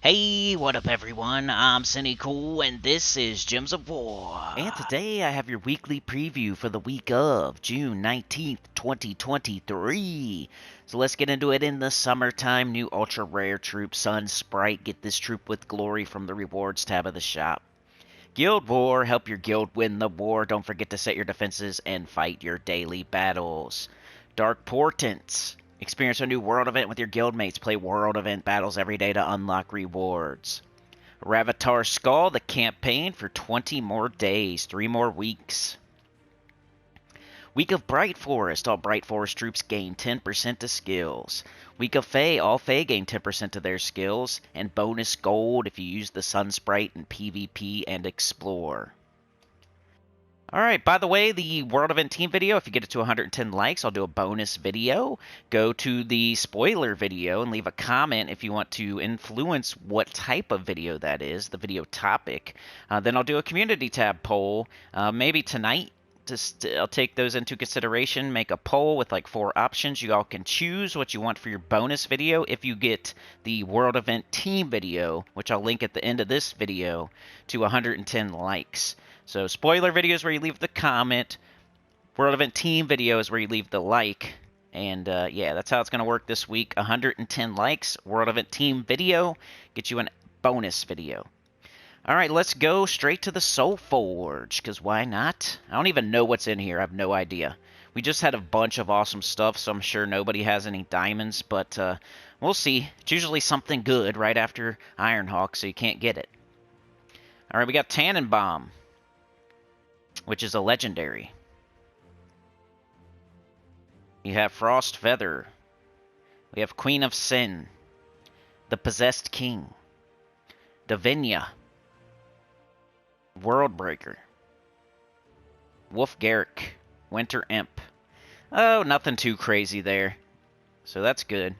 Hey, what up everyone? I'm Sinnycool and this is Gems of War. And today I have your weekly preview for the week of June 19th, 2023. So let's get into it in the summertime. New ultra rare troop, Sun Sprite. Get this troop with glory from the rewards tab of the shop. Guild War, help your guild win the war. Don't forget to set your defenses and fight your daily battles. Dark Portents. Experience a new world event with your guildmates. Play world event battles every day to unlock rewards. Ravatar Skull, the campaign for 20 more days, 3 more weeks. Week of Bright Forest, all Bright Forest troops gain 10% to skills. Week of Fae, all Fae gain 10% to their skills, and bonus gold if you use the Sun Sprite in PvP and Explore. Alright, by the way, the World Event Team video, if you get it to 110 likes, I'll do a bonus video. Go to the spoiler video and leave a comment if you want to influence what type of video that is, the video topic. Then I'll do a community tab poll, maybe tonight. I'll take those into consideration, make a poll with like 4 options. You all can choose what you want for your bonus video if you get the World Event Team video, which I'll link at the end of this video, to 110 likes. So spoiler video is where you leave the comment. World Event Team video is where you leave the like. And yeah, that's how it's going to work this week. 110 likes, World Event Team video, get you a bonus video. Alright, let's go straight to the Soulforge, because why not? I don't even know what's in here. I have no idea. We just had a bunch of awesome stuff, so I'm sure nobody has any diamonds, but we'll see. It's usually something good right after Ironhawk, so you can't get it. Alright, we got Tannenbaum, which is a legendary. You have Frost Feather. We have Queen of Sin, the Possessed King, Davinia, Worldbreaker, Wolf Garrick, Winter Imp. Oh, nothing too crazy there. So that's good.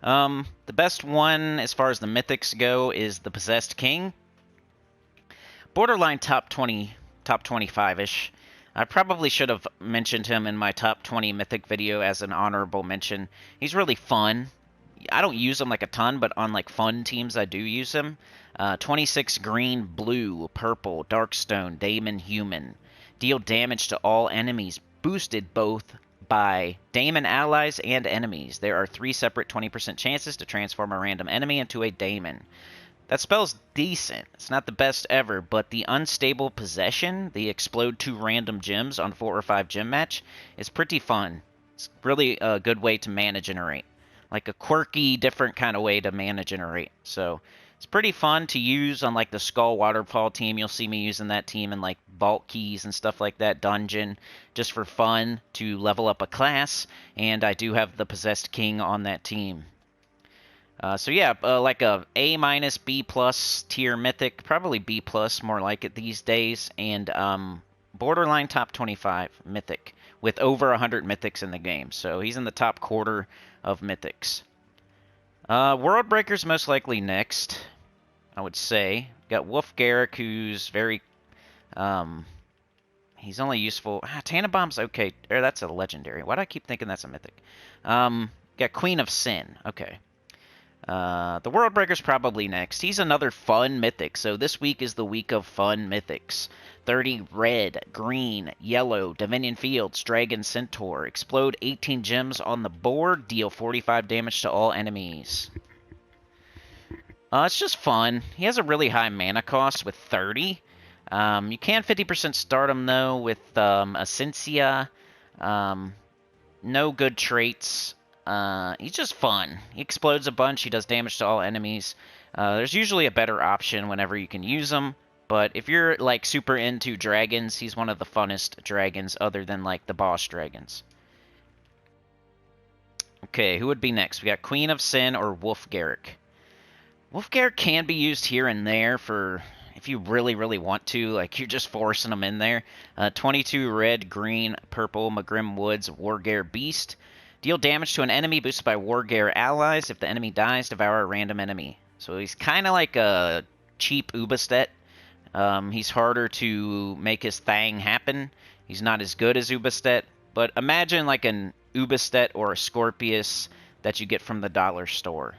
The best one as far as the mythics go is the Possessed King. Borderline top 20, top 25-ish. I probably should have mentioned him in my top 20 mythic video as an honorable mention. He's really fun. I don't use him like a ton, but on like fun teams I do use him. 26 green, blue, purple, darkstone, daemon, human. Deal damage to all enemies, boosted both by daemon allies and enemies. There are 3 separate 20% chances to transform a random enemy into a daemon. That spell's decent. It's not the best ever, but the unstable possession, the explode 2 random gems on 4 or 5 gem match, is pretty fun. It's really a good way to mana generate. Like a quirky, different kind of way to mana generate. So it's pretty fun to use on like the Skull Waterfall team. You'll see me using that team in like Vault Keys and stuff like that, Dungeon, just for fun to level up a class. And I do have the Possessed King on that team. So yeah, like a A-, B+ tier mythic, probably B+, more like it these days, and borderline top 25 mythic, with over 100 mythics in the game. So he's in the top quarter of mythics. Worldbreaker's most likely next, I would say. Got Wolf Garrick, who's very, he's only useful. Tannenbaum's okay. That's a legendary. Why do I keep thinking that's a mythic? Got Queen of Sin. Okay. The Worldbreaker's probably next. He's another fun mythic, so this week is the week of fun mythics. 30 red, green, yellow, Dominion Fields, Dragon Centaur. Explode 18 gems on the board, deal 45 damage to all enemies. It's just fun. He has a really high mana cost with 30. You can 50% start him, though, with Essentia. No good traits. He's just fun. He explodes a bunch. He does damage to all enemies. There's usually a better option whenever you can use him. But if you're like super into dragons, he's one of the funnest dragons other than like the boss dragons. Okay, who would be next? We got Queen of Sin or Wolf Garrick. Wolf Garrick can be used here and there for if you really, really want to. Like you're just forcing them in there. 22 red, green, purple, Magrim Woods, Wargear Beast. Deal damage to an enemy boosted by Wargear allies. If the enemy dies, devour a random enemy. So he's kind of like a cheap Ubastet. He's harder to make his thing happen. He's not as good as Ubastet. But imagine like an Ubastet or a Scorpius that you get from the dollar store.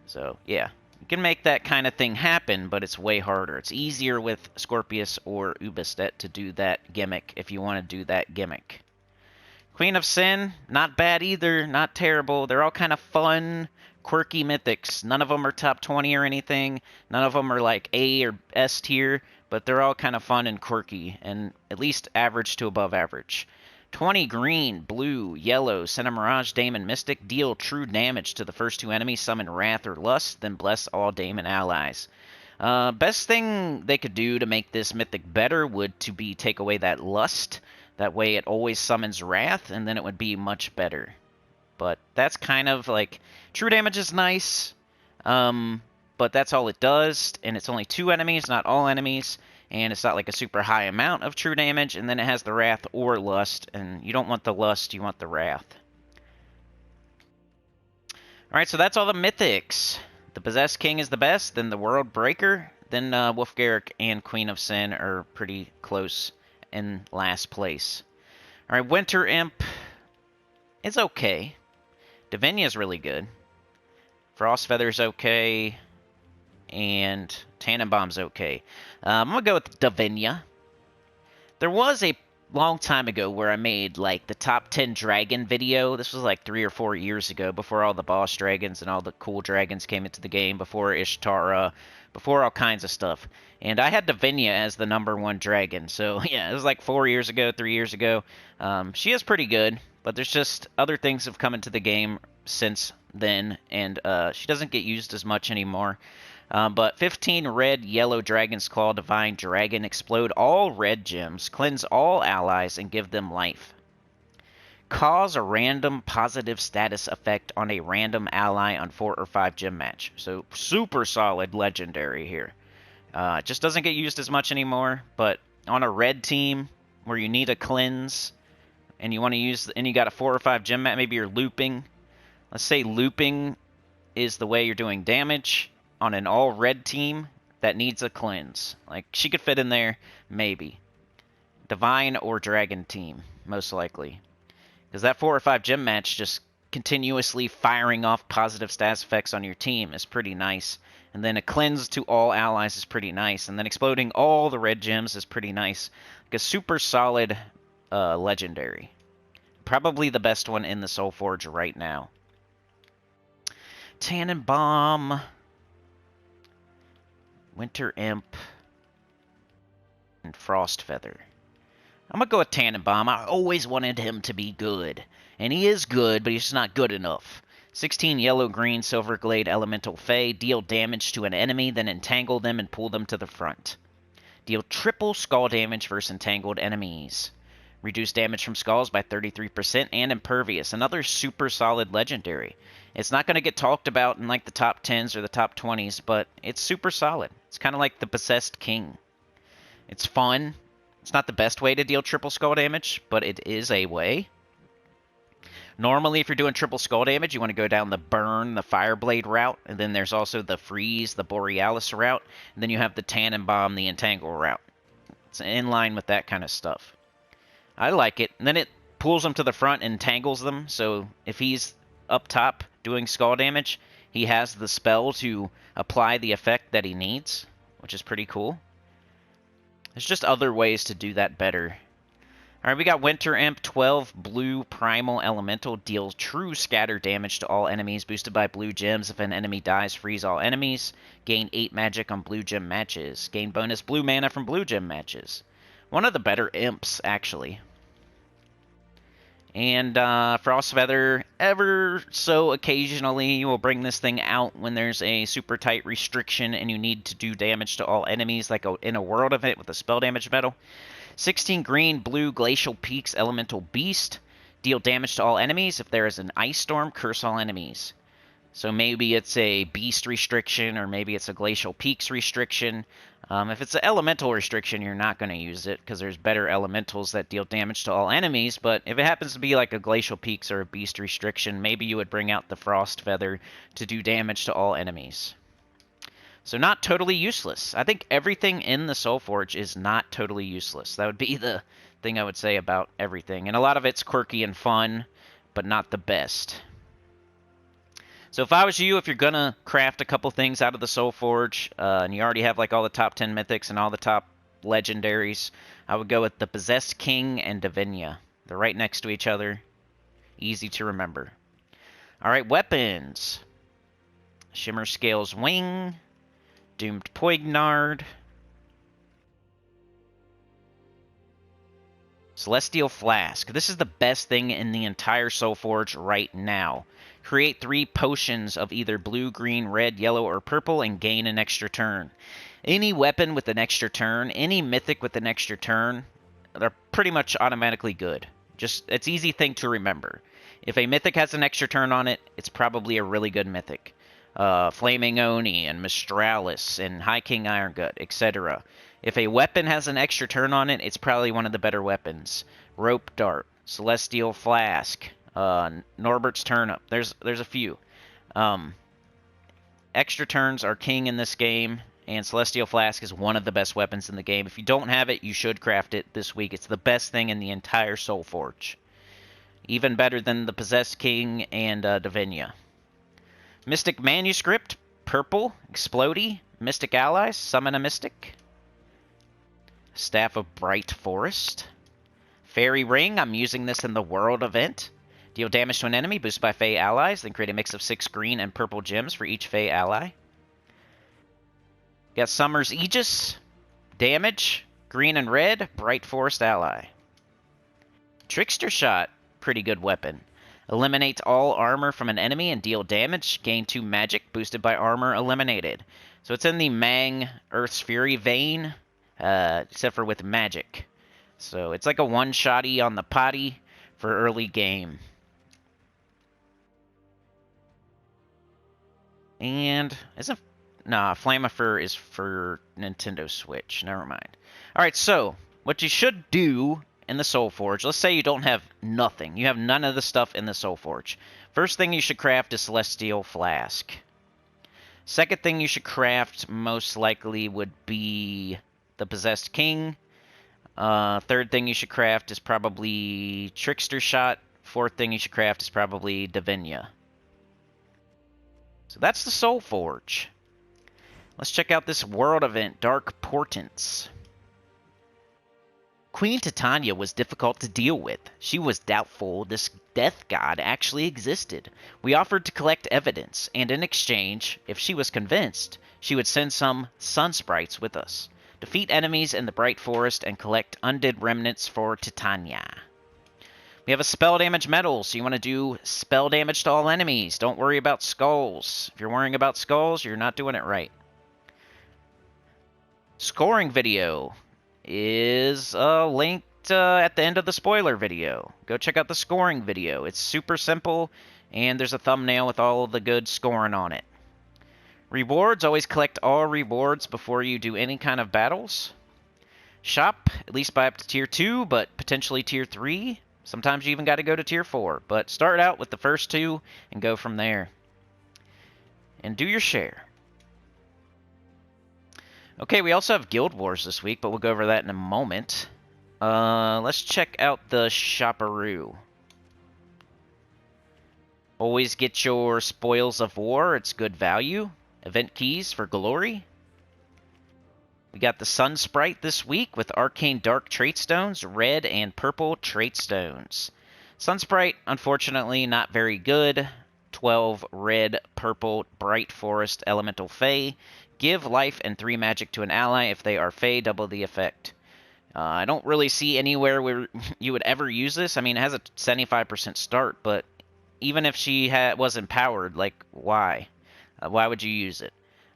So, yeah. You can make that kind of thing happen, but it's way harder. It's easier with Scorpius or Ubistet to do that gimmick if you want to do that gimmick. Queen of Sin, not bad either, not terrible. They're all kind of fun, quirky mythics. None of them are top 20 or anything. None of them are like A or S tier, but they're all kind of fun and quirky, and at least average to above average. 20 green, blue, yellow, send a Mirage, Daemon, Mystic, deal true damage to the first 2 enemies, summon Wrath or Lust, then bless all Daemon allies. Best thing they could do to make this mythic better would to be take away that Lust. That way it always summons Wrath, and then it would be much better. But that's kind of like... True damage is nice, but that's all it does, and it's only 2 enemies, not all enemies, and it's not like a super high amount of true damage, and then it has the Wrath or Lust, and you don't want the Lust, you want the Wrath. Alright, so that's all the mythics. The Possessed King is the best, then the World Breaker, then Wolfgarrick and Queen of Sin are pretty close in last place. Alright, Winter Imp is okay. Davinia's really good. Frostfeather's okay. And Tannenbaum's okay. I'm going to go with Davinia. There was a long time ago where I made like the top 10 dragon video. This was like 3 or 4 years ago, before all the boss dragons and all the cool dragons came into the game, before Ishtara, before all kinds of stuff. And I had Davinia as the #1 dragon. So yeah, it was like 4 years ago, 3 years ago. She is pretty good, but there's just other things have come into the game since then, and she doesn't get used as much anymore. But 15 red, yellow, Dragon's Claw, Divine Dragon, explode all red gems, cleanse all allies, and give them life. Cause a random positive status effect on a random ally on 4 or 5 gem match. So super solid legendary here. It just doesn't get used as much anymore, but on a red team where you need a cleanse, and you want to use, and you got a 4 or 5 gem match, maybe you're looping. Let's say looping is the way you're doing damage on an all-red team that needs a cleanse. Like, she could fit in there, maybe. Divine or Dragon team, most likely. Because that 4 or 5 gem match just continuously firing off positive status effects on your team is pretty nice. And then a cleanse to all allies is pretty nice. And then exploding all the red gems is pretty nice. Like a super solid legendary. Probably the best one in the Soulforge right now. Tannenbaum, Winter Imp, and Frostfeather. I'm going to go with Tannenbaum. I always wanted him to be good. And he is good, but he's just not good enough. 16 yellow, green, silver glade, elemental fey. Deal damage to an enemy, then entangle them and pull them to the front. Deal triple skull damage versus entangled enemies. Reduce damage from skulls by 33% and impervious. Another super solid legendary. It's not going to get talked about in like the top 10s or the top 20s, but it's super solid. It's kind of like the Possessed King. It's fun. It's not the best way to deal triple skull damage, but it is a way. Normally, if you're doing triple skull damage, you want to go down the Burn, the Fireblade route, and then there's also the Freeze, the Borealis route, and then you have the Tannenbaum, the Entangle route. It's in line with that kind of stuff. I like it. And then it pulls them to the front and entangles them, so if he's up top doing skull damage, he has the spell to apply the effect that he needs, which is pretty cool. There's just other ways to do that better. Alright, we got Winter Imp, 12 blue primal elemental, deals true scatter damage to all enemies, boosted by blue gems. If an enemy dies, freeze all enemies. Gain 8 magic on blue gem matches. Gain bonus blue mana from blue gem matches. One of the better imps, actually. And Frostfeather, ever so occasionally, will bring this thing out when there's a super tight restriction and you need to do damage to all enemies, like in a world event with a spell damage medal. 16 green, blue, Glacial Peaks, Elemental Beast. Deal damage to all enemies. If there is an Ice Storm, curse all enemies. So maybe it's a Beast restriction, or maybe it's a Glacial Peaks restriction. If it's an Elemental restriction, you're not going to use it, because there's better Elementals that deal damage to all enemies. But if it happens to be like a Glacial Peaks or a Beast restriction, maybe you would bring out the Frostfeather to do damage to all enemies. So not totally useless. I think everything in the Soulforge is not totally useless. That would be the thing I would say about everything. And a lot of it's quirky and fun, but not the best. So if I was you, if you're gonna craft a couple things out of the Soulforge, and you already have like all the top 10 mythics and all the top legendaries, I would go with the Possessed King and Divinia. They're right next to each other. Easy to remember. Alright, weapons. Shimmer Scale's Wing. Doomed Poignard. Celestial Flask. This is the best thing in the entire Soulforge right now. Create 3 potions of either blue, green, red, yellow, or purple and gain an extra turn. Any weapon with an extra turn, any mythic with an extra turn, they're pretty much automatically good. Just, it's an easy thing to remember. If a mythic has an extra turn on it, it's probably a really good mythic. Flaming Oni and Mistralis and High King Irongut, etc. If a weapon has an extra turn on it, it's probably one of the better weapons. Rope Dart, Celestial Flask, Norbert's Turnip. There's a few. Extra turns are king in this game, and Celestial Flask is one of the best weapons in the game. If you don't have it, you should craft it this week. It's the best thing in the entire Soulforge. Even better than the Possessed King and Divinia. Mystic Manuscript, purple, Explodey, Mystic Allies, Summon a Mystic. Staff of Bright Forest. Fairy Ring, I'm using this in the World event. Deal damage to an enemy, boosted by Fey allies, then create a mix of 6 green and purple gems for each Fey ally. Got Summer's Aegis, damage, green and red, Bright Forest ally. Trickster Shot, pretty good weapon. Eliminate all armor from an enemy and deal damage, gain 2 magic, boosted by armor eliminated. So it's in the Mang Earth's Fury vein, except for with magic. So it's like a one-shotty on the potty for early game. And Flamifer is for Nintendo Switch. Never mind. Alright, so what you should do in the Soulforge, let's say you don't have nothing. You have none of the stuff in the Soulforge. First thing you should craft is Celestial Flask. Second thing you should craft most likely would be the Possessed King. Third thing you should craft is probably Trickster Shot. Fourth thing you should craft is probably Divinia. So that's the Soulforge. Let's check out this world event, Dark Portents. Queen Titania was difficult to deal with. She was doubtful this death god actually existed. We offered to collect evidence, and in exchange, if she was convinced, she would send some sun sprites with us. Defeat enemies in the Bright Forest and collect undead remnants for Titania. We have a spell damage medal, so you want to do spell damage to all enemies. Don't worry about skulls. If you're worrying about skulls, you're not doing it right. Scoring video is linked at the end of the spoiler video. Go check out the scoring video. It's super simple, and there's a thumbnail with all of the good scoring on it. Rewards, always collect all rewards before you do any kind of battles. Shop, at least buy up to tier 2, but potentially tier 3. Sometimes you even got to go to tier 4, but start out with the first 2 and go from there. And do your share. Okay, we also have Guild Wars this week, but we'll go over that in a moment. Let's check out the Shopperoo. Always get your Spoils of War, it's good value. Event keys for glory. We got the Sun Sprite this week with Arcane Dark Trait Stones, red and purple Trait Stones. Sun Sprite, unfortunately, not very good. 12 red, purple, Bright Forest, Elemental Fey. Give life and 3 magic to an ally. If they are Fey, double the effect. I don't really see anywhere where you would ever use this. I mean, it has a 75% start, but even if she was empowered, like, why? Why would you use it?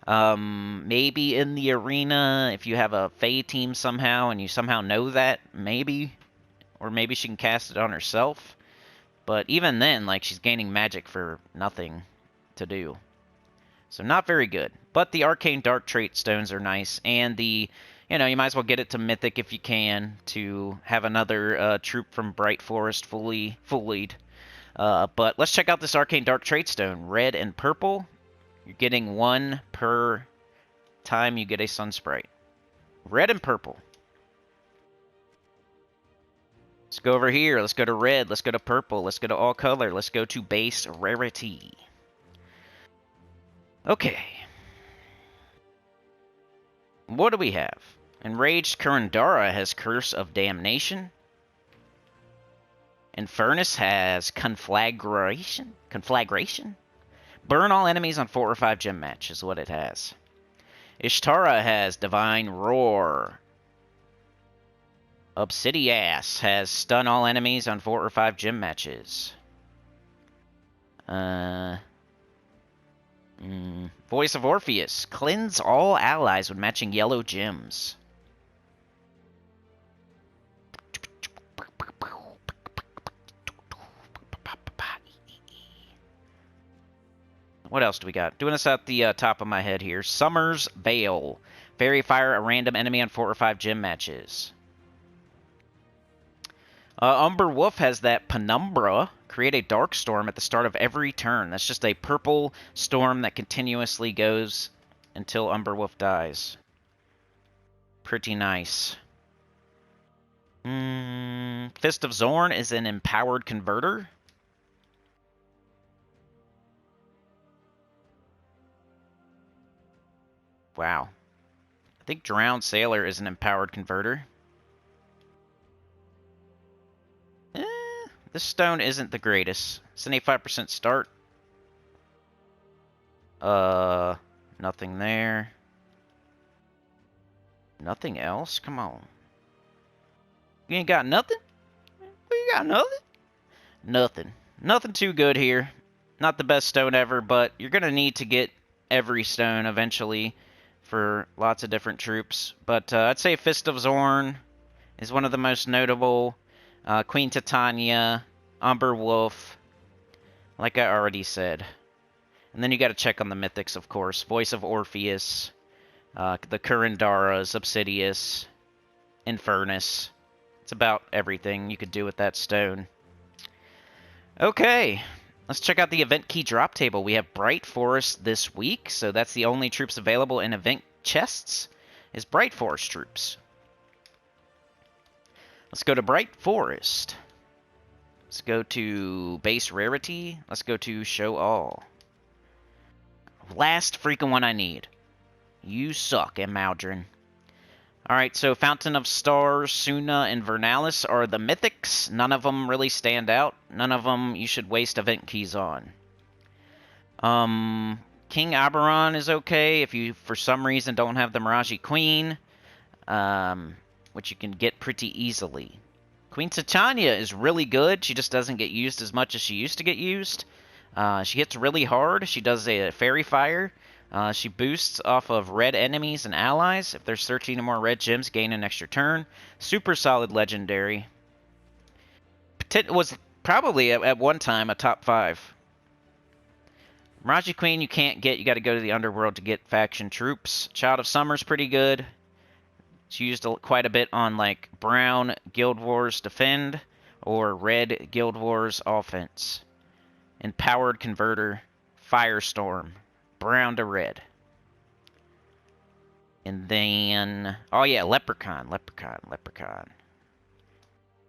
Maybe in the arena, if you have a Fey team somehow, and you somehow know that, maybe. Or maybe she can cast it on herself. But even then, like, she's gaining magic for nothing to do. So not very good. But the Arcane Dark Trait Stones are nice. And the, you might as well get it to Mythic if you can, to have another troop from Bright Forest fullied. But let's check out this Arcane Dark Trait Stone. Red and purple. You're getting 1 per time you get a Sun Sprite. Red and purple. Let's go over here. Let's go to red. Let's go to purple. Let's go to all color. Let's go to base rarity. Okay. What do we have? Enraged Kurandara has Curse of Damnation. Infernus has Conflagration? Burn all enemies on 4 or 5 gym match is what it has. Ishtara has Divine Roar. Obsidias has Stun all enemies on 4 or 5 gym matches. Voice of Orpheus. Cleanse all allies with matching yellow gems. What else do we got? Doing this at the top of my head here. Summer's Veil. Fairy Fire a random enemy on 4 or 5 gym matches. Umber Wolf has that Penumbra. Create a dark storm at the start of every turn. That's just a purple storm that continuously goes until Umber Wolf dies. Pretty nice. Fist of Zorn is an empowered converter. Wow. I think Drowned Sailor is an empowered converter. This stone isn't the greatest. It's an 85% start. Nothing there. Nothing else? Come on. You ain't got nothing? You got nothing? Nothing. Nothing too good here. Not the best stone ever, but you're going to need to get every stone eventually for lots of different troops. But I'd say Fist of Zorn is one of the most notable. Queen Titania, Umber Wolf, like I already said. And then you got to check on the mythics, of course. Voice of Orpheus, the Kurandaras, Obsidius, Infernus. It's about everything you could do with that stone. Okay, let's check out the event key drop table. We have Bright Forest this week, so that's the only troops available in event chests is Bright Forest troops. Let's go to Bright Forest. Let's go to Base Rarity. Let's go to Show All. Last freaking one I need. You suck, Maldrin. Alright, so Fountain of Stars, Suna, and Vernalis are the mythics. None of them really stand out. None of them you should waste event keys on. King Oberon is okay if you, for some reason, don't have the Miraji Queen. Which you can get pretty easily. Queen Titania is really good. She just doesn't get used as much as she used to get used. She hits really hard. She does a Fairy Fire. She boosts off of red enemies and allies. If there's 13 or more red gems, gain an extra turn. Super solid legendary. Was probably at one time a top 5. Miraji Queen you can't get. You got to go to the Underworld to get faction troops. Child of Summer's pretty good. It's used quite a bit on like brown Guild Wars defend or red Guild Wars offense. Empowered Converter, Firestorm, brown to red. And then, oh yeah, Leprechaun.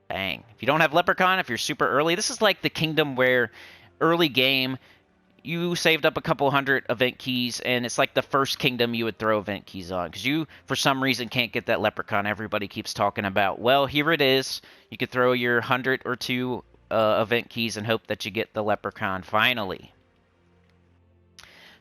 Bang. If you don't have Leprechaun, if you're super early, this is like the kingdom where early game you saved up a couple hundred event keys, and it's like the first kingdom you would throw event keys on. Because you, for some reason, can't get that Leprechaun everybody keeps talking about. Well, here it is. You could throw your 100 or 2 event keys and hope that you get the Leprechaun finally.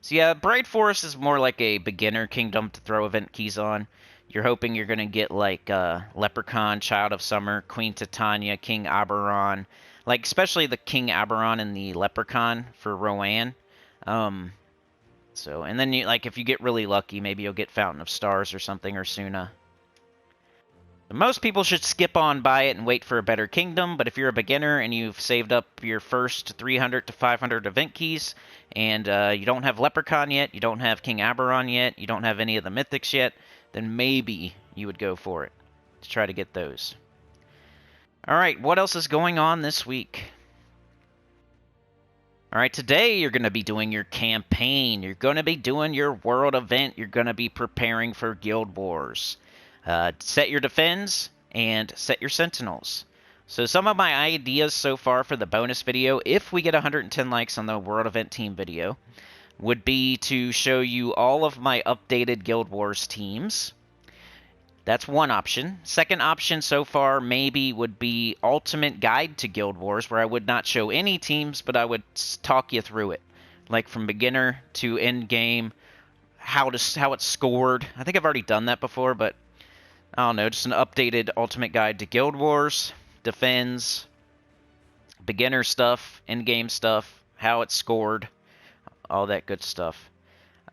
So yeah, Bright Forest is more like a beginner kingdom to throw event keys on. You're hoping you're going to get like Leprechaun, Child of Summer, Queen Titania, King Oberon. Like, especially the King Oberon and the Leprechaun for Rowan. So, and then, you, like, if you get really lucky, maybe you'll get Fountain of Stars or something, or Suna. Most people should skip on by it and wait for a better kingdom, but if you're a beginner and you've saved up your first 300 to 500 event keys, and you don't have Leprechaun yet, you don't have King Oberon yet, you don't have any of the mythics yet, then maybe you would go for it to try to get those. Alright, what else is going on this week? Alright, today you're going to be doing your campaign. You're going to be doing your world event. You're going to be preparing for Guild Wars. Set your defends and set your sentinels. So some of my ideas so far for the bonus video, if we get 110 likes on the world event team video, would be to show you all of my updated Guild Wars teams. That's one option. Second option so far maybe would be Ultimate Guide to Guild Wars, where I would not show any teams, but I would talk you through it. Like from beginner to end game, how it's scored. I think I've already done that before, but I don't know, just an updated Ultimate Guide to Guild Wars, Defends, beginner stuff, end game stuff, how it's scored, all that good stuff.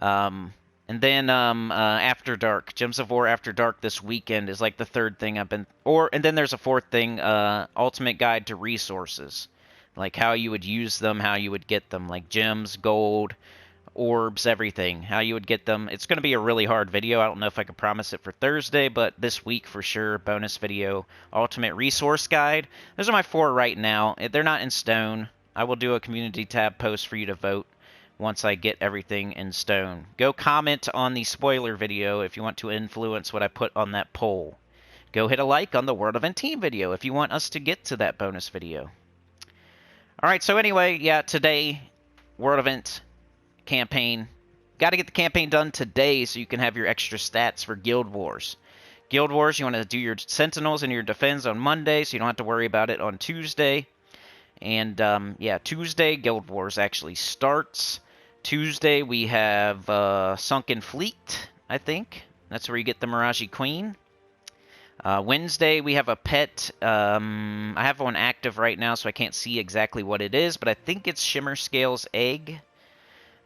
And then After Dark, Gems of War After Dark this weekend is like the third thing I've been... And then there's a fourth thing, Ultimate Guide to Resources. Like how you would use them, how you would get them. Like gems, gold, orbs, everything. How you would get them. It's going to be a really hard video. I don't know if I can promise it for Thursday, but this week for sure. Bonus video, Ultimate Resource Guide. Those are my 4 right now. They're not in stone. I will do a community tab post for you to vote once I get everything in stone. Go comment on the spoiler video if you want to influence what I put on that poll. Go hit a like on the World Event Team video if you want us to get to that bonus video. Alright, so anyway, yeah, today, World Event campaign. Got to get the campaign done today so you can have your extra stats for Guild Wars. Guild Wars, you want to do your Sentinels and your Defends on Monday, so you don't have to worry about it on Tuesday. And, yeah, Tuesday, Guild Wars actually starts. Tuesday, we have Sunken Fleet, I think. That's where you get the Mirage Queen. Wednesday, we have a pet. I have one active right now, so I can't see exactly what it is, but I think it's Shimmer Scale's Egg.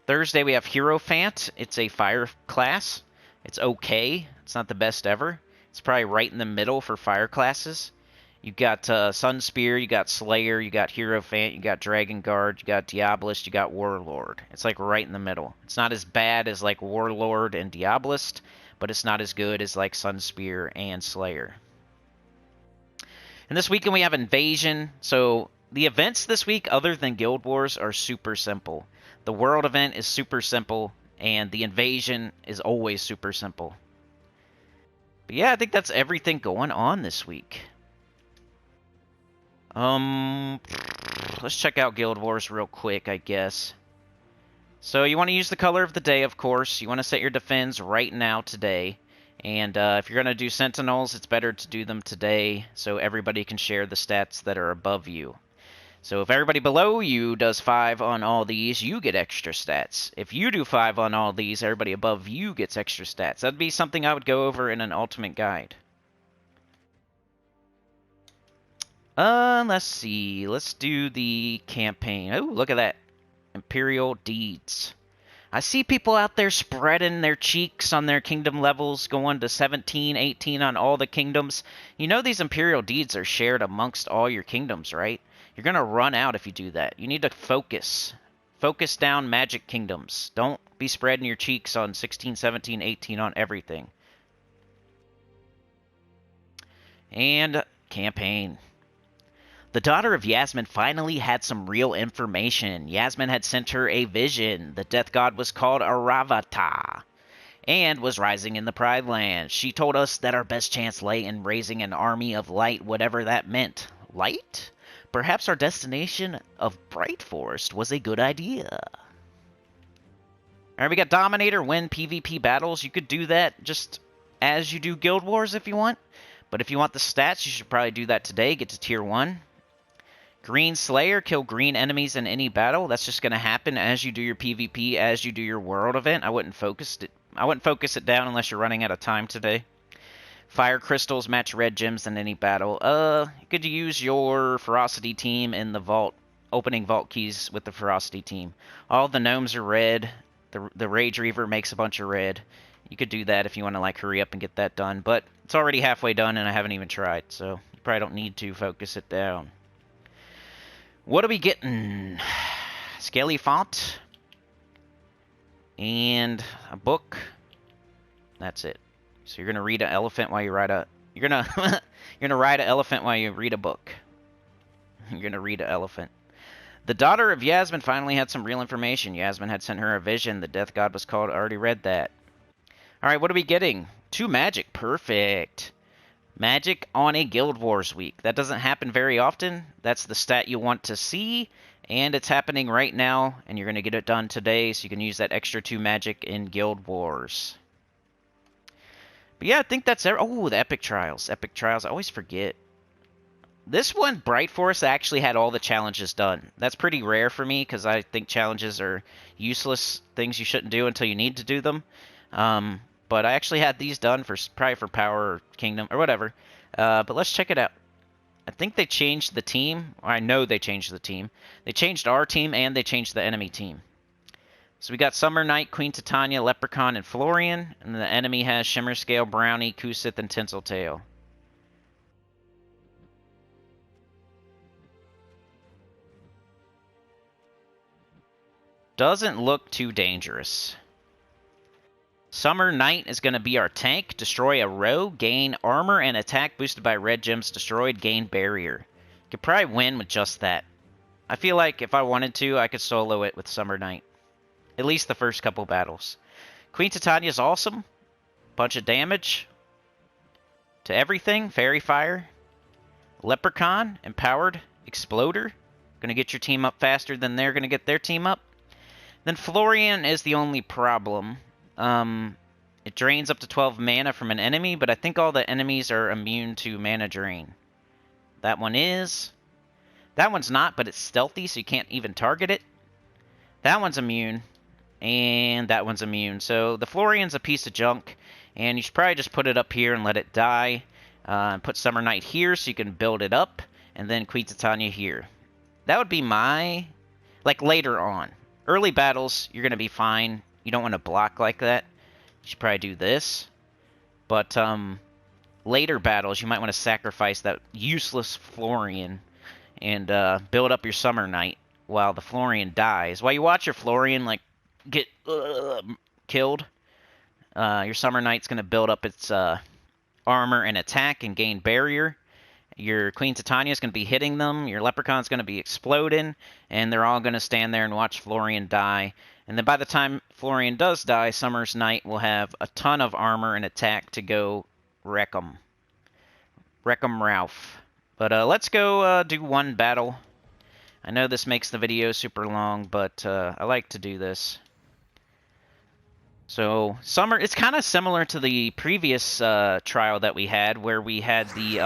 Thursday, we have Hierophant. It's a fire class. It's okay. It's not the best ever. It's probably right in the middle for fire classes. You got Sun Spear, you got Slayer, you got Hierophant, you got Dragon Guard, you got Diabolist, you got Warlord. It's like right in the middle. It's not as bad as like Warlord and Diabolist, but it's not as good as like Sun Spear and Slayer. And this weekend we have Invasion. So the events this week other than Guild Wars are super simple. The World event is super simple, and the Invasion is always super simple. But yeah, I think that's everything going on this week. Let's check out Guild Wars real quick, I guess. So you want to use the color of the day, of course. You want to set your defense right now today. And if you're going to do Sentinels, it's better to do them today so everybody can share the stats that are above you. So if everybody below you does 5 on all these, you get extra stats. If you do 5 on all these, everybody above you gets extra stats. That'd be something I would go over in an ultimate guide. Let's see. Let's do the campaign. Oh, look at that. Imperial Deeds. I see people out there spreading their cheeks on their kingdom levels, going to 17, 18 on all the kingdoms. You know these Imperial Deeds are shared amongst all your kingdoms, right? You're going to run out if you do that. You need to focus. Focus down Magic Kingdoms. Don't be spreading your cheeks on 16, 17, 18 on everything. And campaign. The daughter of Yasmin finally had some real information. Yasmin had sent her a vision. The death god was called Aravata and was rising in the Pride Land. She told us that our best chance lay in raising an army of light, whatever that meant. Light? Perhaps our destination of Bright Forest was a good idea. Alright, we got Dominator, win PvP battles. You could do that just as you do Guild Wars if you want. But if you want the stats, you should probably do that today. Get to Tier 1. Green Slayer, kill green enemies in any battle. That's just going to happen as you do your PvP, as you do your World event. I wouldn't focus it down unless you're running out of time today. Fire Crystals, match red gems in any battle. You could use your Ferocity team in the vault, opening vault keys with the Ferocity team. All the gnomes are red. The Rage Reaver makes a bunch of red. You could do that if you want to like hurry up and get that done. But it's already halfway done and I haven't even tried. So you probably don't need to focus it down. What are we getting? Scaly font. And a book. That's it. So you're gonna read an elephant while you ride a... You're gonna ride an elephant while you read a book. You're gonna read an elephant. The daughter of Yasmin finally had some real information. Yasmin had sent her a vision. The death god was called. I already read that. Alright, what are we getting? 2 magic. Perfect. Magic on a Guild Wars week. That doesn't happen very often. That's the stat you want to see. And it's happening right now, and you're going to get it done today, so you can use that extra 2 magic in Guild Wars. But yeah, I think that's... Oh, the Epic Trials. Epic Trials, I always forget. This one, Bright Forest, actually had all the challenges done. That's pretty rare for me, because I think challenges are useless things you shouldn't do until you need to do them. But I actually had these done for probably for Power or Kingdom or whatever. But let's check it out. I think they changed the team. Or I know they changed the team. They changed our team and they changed the enemy team. So we got Summer Knight, Queen Titania, Leprechaun, and Florian. And the enemy has Shimmer Scale, Brownie, Kusith, and Tinseltail. Doesn't look too dangerous. Summer Knight is going to be our tank. Destroy a row, gain armor, and attack boosted by red gems destroyed, gain barrier. Could probably win with just that. I feel like if I wanted to, I could solo it with Summer Knight. At least the first couple battles. Queen Titania is awesome. Bunch of damage. To everything. Fairy Fire. Leprechaun. Empowered. Exploder. Going to get your team up faster than they're going to get their team up. Then Florian is the only problem. It drains up to 12 mana from an enemy, but I think all the enemies are immune to mana drain. That one is. That one's not, but it's stealthy, so you can't even target it. That one's immune, and that one's immune. So the Florian's a piece of junk, and you should probably just put it up here and let it die. Put Summer Knight here so you can build it up, and then Queen Titania here. That would be my... Like, later on. Early battles, you're going to be fine. You don't want to block like that. You should probably do this. But later battles, you might want to sacrifice that useless Florian and build up your Summer Knight while the Florian dies. While you watch your Florian like get killed, your Summer Knight's going to build up its armor and attack and gain barrier. Your Queen Titania is going to be hitting them. Your Leprechaun's going to be exploding. And they're all going to stand there and watch Florian die. And then by the time Florian does die, Summer's Knight will have a ton of armor and attack to go wreck 'em. Wreck 'em Ralph. But let's go do one battle. I know this makes the video super long, but I like to do this. So, Summer, it's kind of similar to the previous trial that we had, where we had the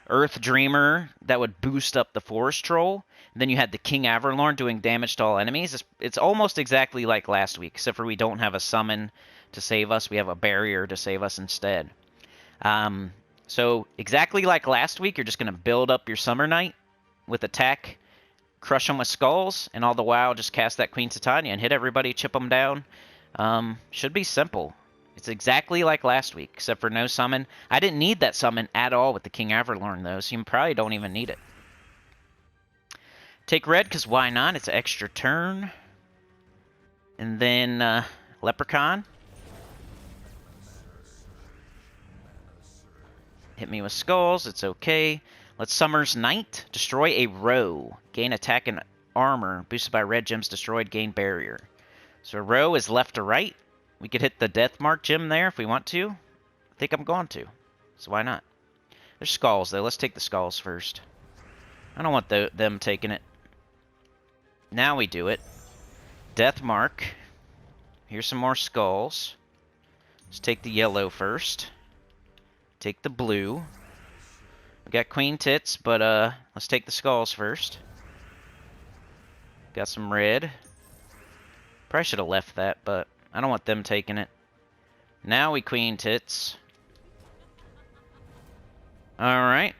Earth Dreamer that would boost up the Forest Troll. And then you had the King Averlorn doing damage to all enemies. It's almost exactly like last week, except for we don't have a summon to save us. We have a barrier to save us instead. So exactly like last week, you're just going to build up your Summer Knight with attack, crush them with skulls, and all the while just cast that Queen Titania and hit everybody, chip them down. Should be simple. It's exactly like last week, except for no summon. I didn't need that summon at all with the King Averlorn, though, so you probably don't even need it. Take red, because why not? It's an extra turn. And then, Leprechaun. Hit me with skulls, it's okay. Let's Summer's Knight. Destroy a row. Gain attack and armor. Boosted by red gems destroyed, gain barrier. So a row is left to right. We could hit the Death Mark gem there if we want to. I think I'm going to. So why not? There's skulls, though. Let's take the skulls first. I don't want them taking it. Now we do it. Death Mark. Here's some more skulls. Let's take the yellow first. Take the blue. We got Queen Tits, but let's take the skulls first. Got some red. Probably should have left that, but I don't want them taking it. Now we Queen Tits. Alright.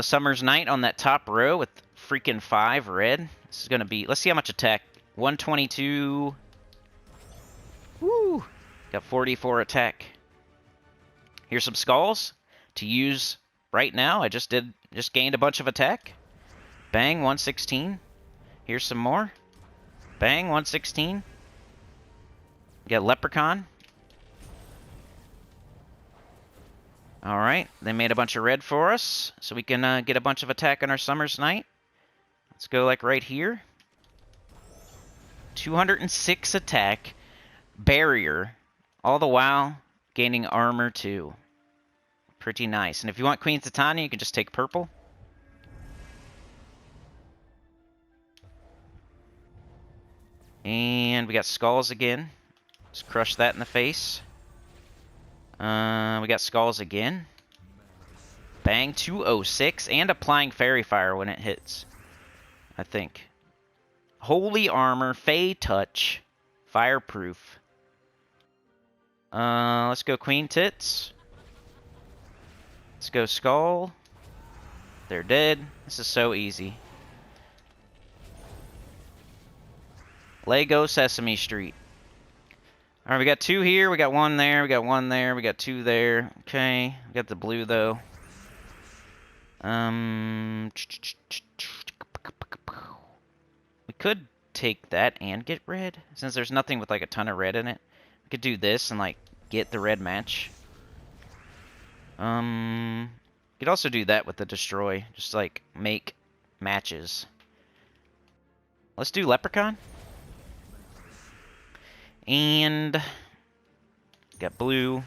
Summer's Knight on that top row with freaking 5 red. This is going to be... Let's see how much attack. 122. Woo! Got 44 attack. Here's some skulls to use right now. I just gained a bunch of attack. Bang, 116. Here's some more. Bang, 116. Got Leprechaun. Alright, they made a bunch of red for us, so we can get a bunch of attack on our Summer's Knight. Let's go like right here. 206 attack. Barrier. All the while gaining armor too. Pretty nice. And if you want Queen Titania, you can just take purple. And we got skulls again. Let's crush that in the face. We got skulls again. Bang, 206, and applying fairy fire when it hits, I think. Holy armor, Fey touch, fireproof. Let's go queen tits. Let's go skull. They're dead. This is so easy. Lego Sesame Street. Alright, we got 2 here, we got 1 there, we got 1 there, we got 2 there. Okay, we got the blue though. We could take that and get red, since there's nothing with like a ton of red in it. We could do this and like get the red match. You could also do that with the destroy, just like make matches. Let's do leprechaun. And got blue.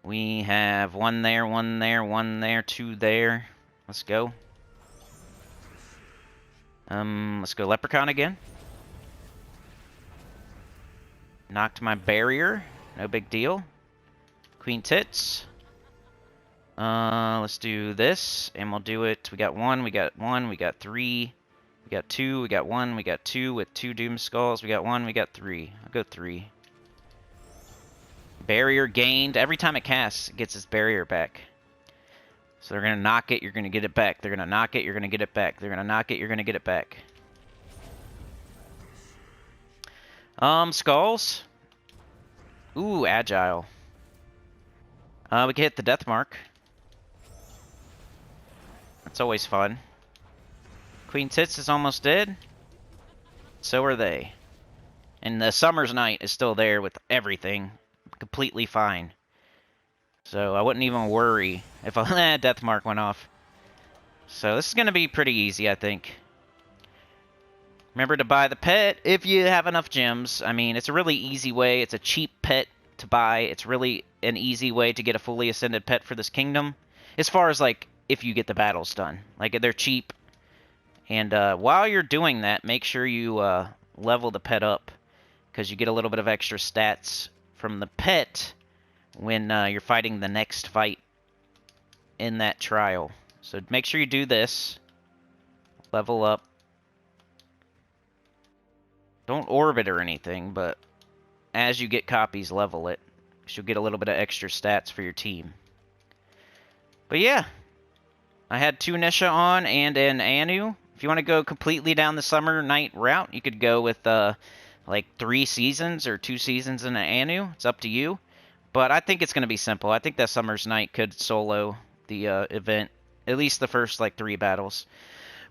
We have 1 there, 1 there, 1 there, 2 there. Let's go. Let's go leprechaun again. Knocked my barrier. No big deal. Queen tits. Let's do this, and we'll do it. We got 1, we got 1, we got 3. We got 2, we got 1, we got 2 with 2 doom skulls. We got 1, we got 3. I'll go 3. Barrier gained. Every time it casts, it gets its barrier back. So they're going to knock it, you're going to get it back. They're going to knock it, you're going to get it back. They're going to knock it, you're going to get it back. Skulls. Ooh, agile. We can hit the death mark. That's always fun. Queen Tits is almost dead. So are they. And the Summer's Night is still there with everything. Completely fine. So I wouldn't even worry if a death mark went off. So this is going to be pretty easy, I think. Remember to buy the pet if you have enough gems. I mean, it's a really easy way. It's a cheap pet to buy. It's really an easy way to get a fully ascended pet for this kingdom. As far as, like, if you get the battles done. Like, they're cheap. And while you're doing that, make sure you level the pet up, because you get a little bit of extra stats from the pet when you're fighting the next fight in that trial. So make sure you do this. Level up. Don't orbit or anything, but as you get copies, level it. You'll get a little bit of extra stats for your team. But yeah, I had 2 Nisha on and an Anu. If you want to go completely down the Summer Night route, you could go with like 3 seasons or 2 seasons in an Anu. It's up to you. But I think it's going to be simple. I think that Summer's Night could solo the event, at least the first like 3 battles.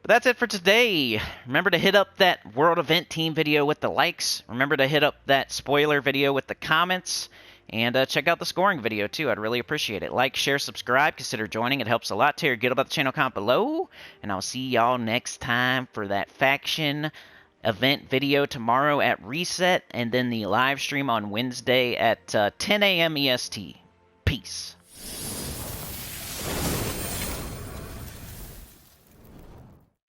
But that's it for today. Remember to hit up that World Event Team video with the likes. Remember to hit up that spoiler video with the comments. And check out the scoring video, too. I'd really appreciate it. Like, share, subscribe. Consider joining. It helps a lot. Tell your good about the channel, comment below. And I'll see y'all next time for that faction event video tomorrow at Reset. And then the live stream on Wednesday at 10 a.m. EST. Peace.